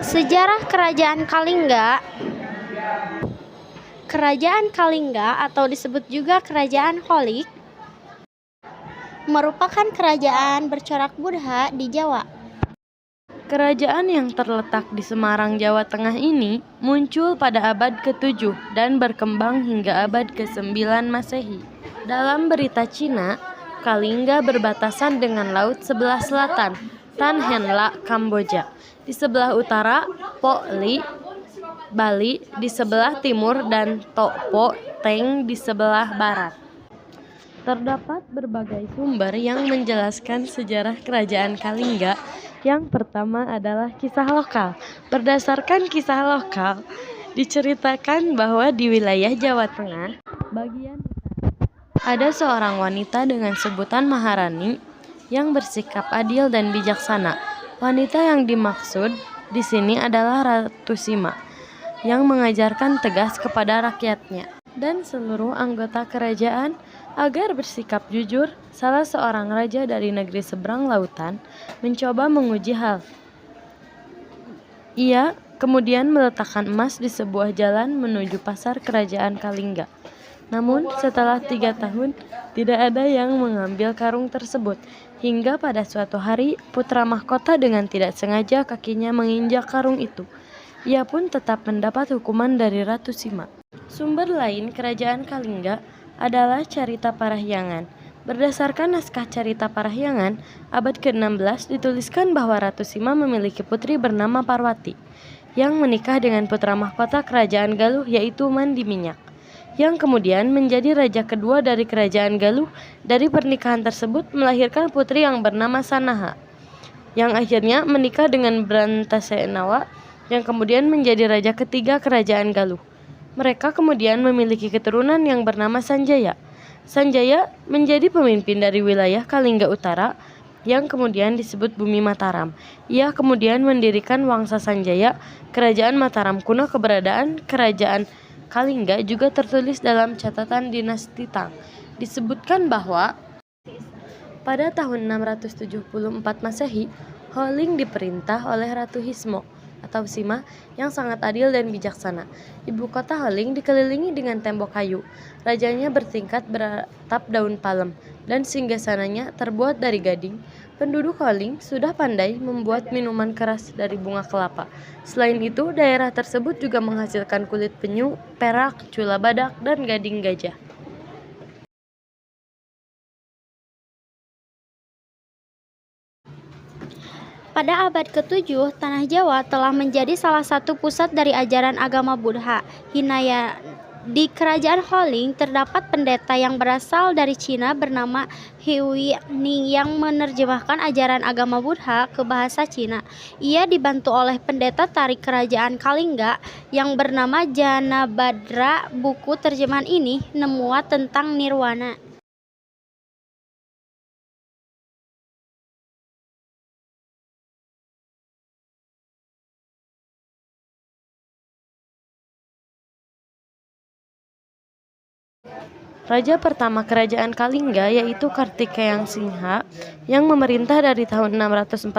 Sejarah Kerajaan Kalingga. Kerajaan Kalingga atau disebut juga Kerajaan Holik merupakan kerajaan bercorak Buddha di Jawa. Kerajaan yang terletak di Semarang, Jawa Tengah ini muncul pada abad ke-7 dan berkembang hingga abad ke-9 Masehi. Dalam berita Cina, Kalingga berbatasan dengan laut sebelah selatan, Tan Hen La, Kamboja. Di sebelah utara, Po Li, Bali di sebelah timur dan Tok Po Teng di sebelah barat. Terdapat berbagai sumber yang menjelaskan sejarah Kerajaan Kalingga. Yang pertama adalah kisah lokal. Berdasarkan kisah lokal, diceritakan bahwa di wilayah Jawa Tengah, bagian utara, ada seorang wanita dengan sebutan Maharani yang bersikap adil dan bijaksana. Wanita yang dimaksud di sini adalah Ratu Sima, yang mengajarkan tegas kepada rakyatnya dan seluruh anggota kerajaan agar bersikap jujur. Salah seorang raja dari negeri seberang lautan mencoba menguji hal. Ia kemudian meletakkan emas di sebuah jalan menuju pasar kerajaan Kalingga. Namun setelah 3 tahun tidak ada yang mengambil karung tersebut. Hingga pada suatu hari putra mahkota dengan tidak sengaja kakinya menginjak karung itu. Ia pun tetap mendapat hukuman dari Ratu Sima. Sumber lain Kerajaan Kalingga adalah Carita Parahyangan. Berdasarkan naskah Carita Parahyangan, abad ke-16 dituliskan bahwa Ratu Sima memiliki putri bernama Parwati, yang menikah dengan putra mahkota Kerajaan Galuh yaitu Mandi Minyak, yang kemudian menjadi raja kedua dari Kerajaan Galuh. Dari pernikahan tersebut melahirkan putri yang bernama Sanaha, yang akhirnya menikah dengan Brantasenawa, yang kemudian menjadi raja ketiga Kerajaan Galuh. Mereka kemudian memiliki keturunan yang bernama Sanjaya. Sanjaya menjadi pemimpin dari wilayah Kalingga Utara, yang kemudian disebut Bumi Mataram. Ia kemudian mendirikan Wangsa Sanjaya. Kerajaan Mataram kuno. Keberadaan Kerajaan Kalingga juga tertulis dalam catatan dinasti Tang. Disebutkan bahwa pada tahun 674 Masehi, Holing diperintah oleh Ratu Hismo atau Sima yang sangat adil dan bijaksana. Ibu kota Holing dikelilingi dengan tembok kayu. Rajanya bertingkat beratap daun palem dan singgasananya terbuat dari gading. Penduduk Holing sudah pandai membuat minuman keras dari bunga kelapa. Selain itu, daerah tersebut juga menghasilkan kulit penyu, perak, cula badak, dan gading gajah. Pada abad ke-7, Tanah Jawa telah menjadi salah satu pusat dari ajaran agama Buddha Hinayana. Di Kerajaan Holing terdapat pendeta yang berasal dari Cina bernama Hui Ning yang menerjemahkan ajaran agama Buddha ke bahasa Cina. Ia dibantu oleh pendeta tarik Kerajaan Kalingga yang bernama Janabadra. Buku terjemahan ini memuat tentang nirwana. Raja pertama Kerajaan Kalingga yaitu Kartikeyang Singha yang memerintah dari tahun 648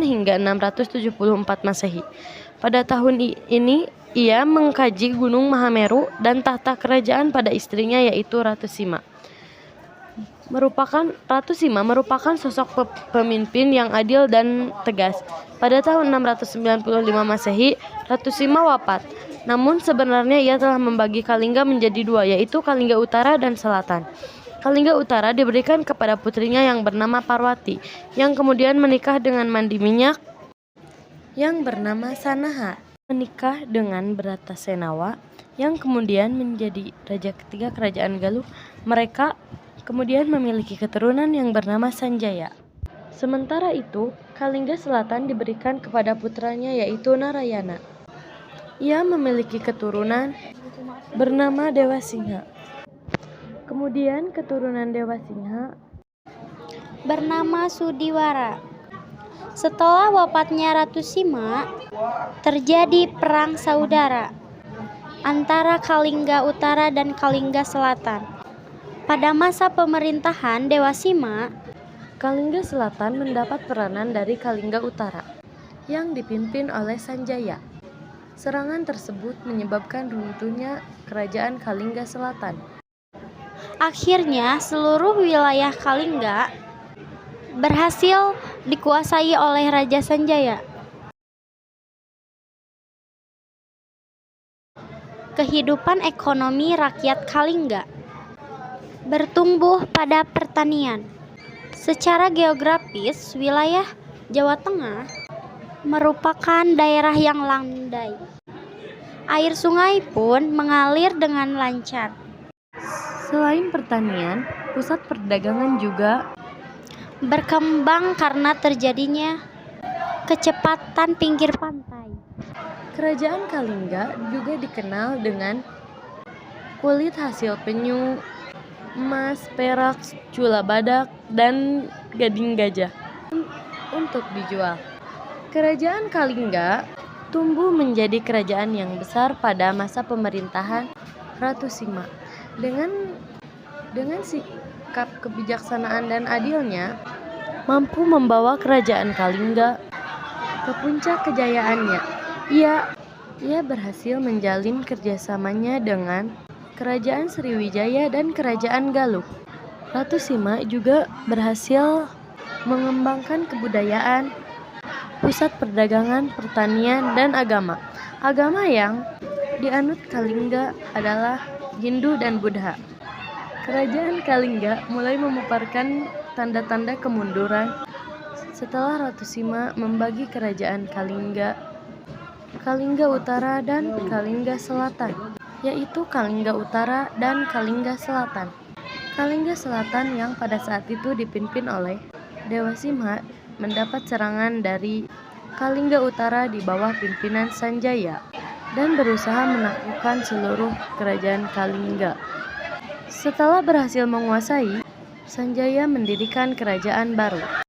hingga 674 Masehi. Pada tahun ini ia mengkaji Gunung Mahameru dan tahta kerajaan pada istrinya yaitu Ratu Sima. Ratu Sima merupakan sosok pemimpin yang adil dan tegas. Pada tahun 695 Masehi, Ratu Sima wafat. Namun sebenarnya ia telah membagi Kalingga menjadi dua, yaitu Kalingga Utara dan Selatan. Kalingga Utara diberikan kepada putrinya yang bernama Parwati, yang kemudian menikah dengan Mandi Minyak yang bernama Sanaha, menikah dengan Bratasenawa, yang kemudian menjadi raja ketiga Kerajaan Galuh. Mereka kemudian memiliki keturunan yang bernama Sanjaya. Sementara itu, Kalingga Selatan diberikan kepada putranya yaitu Narayana. Ia memiliki keturunan bernama Dewa Singha. Kemudian keturunan Dewa Singha bernama Sudiwara. Setelah wafatnya Ratu Sima, terjadi perang saudara antara Kalingga Utara dan Kalingga Selatan. Pada masa pemerintahan Dewa Sima, Kalingga Selatan mendapat peranan dari Kalingga Utara. yang dipimpin oleh Sanjaya. Serangan tersebut menyebabkan runtuhnya kerajaan Kalingga Selatan. Akhirnya, seluruh wilayah Kalingga berhasil dikuasai oleh Raja Sanjaya. Kehidupan ekonomi rakyat Kalingga bertumbuh pada pertanian. Secara geografis, wilayah Jawa Tengah merupakan daerah yang landai. Air sungai pun mengalir dengan lancar. Selain pertanian, pusat perdagangan juga Berkembang karena terjadinya kecepatan pinggir pantai. kerajaan Kalingga juga dikenal dengan kulit hasil penyu, emas, perak, cula badak, dan gading gajah untuk dijual. Kerajaan Kalingga tumbuh menjadi kerajaan yang besar pada masa pemerintahan Ratu Sima. Dengan sikap kebijaksanaan dan adilnya, mampu membawa kerajaan Kalingga ke puncak kejayaannya. Ia berhasil menjalin kerjasamanya dengan Kerajaan Sriwijaya dan Kerajaan Galuh. Ratu Sima juga berhasil mengembangkan kebudayaan, pusat perdagangan, pertanian, dan agama. Agama yang dianut Kalingga adalah Hindu dan Buddha. Kerajaan Kalingga mulai memaparkan tanda-tanda kemunduran setelah Ratu Sima membagi kerajaan Kalingga Utara dan Kalingga Selatan, yaitu Kalingga Utara dan Kalingga Selatan. Kalingga Selatan yang pada saat itu dipimpin oleh Dewa Simha mendapat serangan dari Kalingga Utara di bawah pimpinan Sanjaya dan berusaha menaklukkan seluruh kerajaan Kalingga. Setelah berhasil menguasai, Sanjaya mendirikan kerajaan baru.